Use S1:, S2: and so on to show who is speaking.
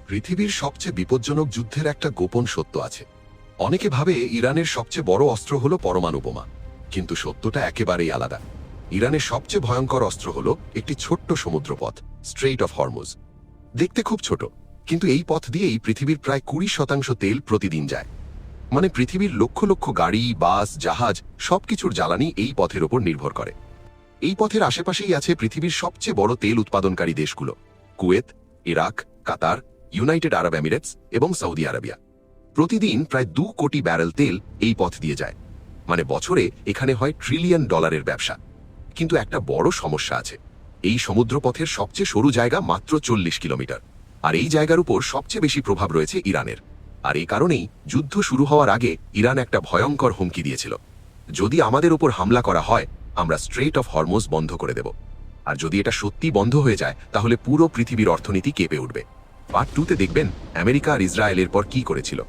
S1: পৃথিবীর সবচেয়ে বিপজ্জনক যুদ্ধের একটা গোপন সত্য আছে। অনেকে ভাবে ইরানের সবচেয়ে বড় অস্ত্র হলো পরমাণু বোমা, কিন্তু সত্যটা একেবারেই আলাদা। ইরানের সবচেয়ে ভয়ঙ্কর অস্ত্র হলো একটি ছোট্ট সমুদ্রপথ, স্ট্রেইট অফ হরমুজ। দেখতে খুব ছোট, কিন্তু এই পথ দিয়েই পৃথিবীর প্রায় 20% তেল প্রতিদিন যায়। মানে পৃথিবীর লক্ষ লক্ষ গাড়ি, বাস, জাহাজ সবকিছুর জ্বালানি এই পথের ওপর নির্ভর করে। এই পথের আশেপাশেই আছে পৃথিবীর সবচেয়ে বড় তেল উৎপাদনকারী দেশগুলো: কুয়েত, ইরাক, কাতার, ইউনাইটেড আরব এমিরেটস এবং সৌদি আরবিয়া। প্রতিদিন প্রায় 2 কোটি ব্যারেল তেল এই পথ দিয়ে যায়। মানে বছরে এখানে হয় $ট্রিলিয়ন ব্যবসা। কিন্তু একটা বড় সমস্যা আছে। এই সমুদ্রপথের সবচেয়ে সরু জায়গা মাত্র 40 কিলোমিটার, আর এই জায়গার উপর সবচেয়ে বেশি প্রভাব রয়েছে ইরানের। আর এই কারণেই যুদ্ধ শুরু হওয়ার আগে ইরান একটা ভয়ঙ্কর হুমকি দিয়েছিল: যদি আমাদের উপর হামলা করা হয়, আমরা স্ট্রেইট অফ হরমুজ বন্ধ করে দেব। আর যদি এটা সত্যি বন্ধ হয়ে যায়, তাহলে পুরো পৃথিবীর অর্থনীতি কেঁপে উঠবে। পার্ট 2-তে দেখবেন আমেরিকা আর ইসরায়েলের পর কি করেছিল।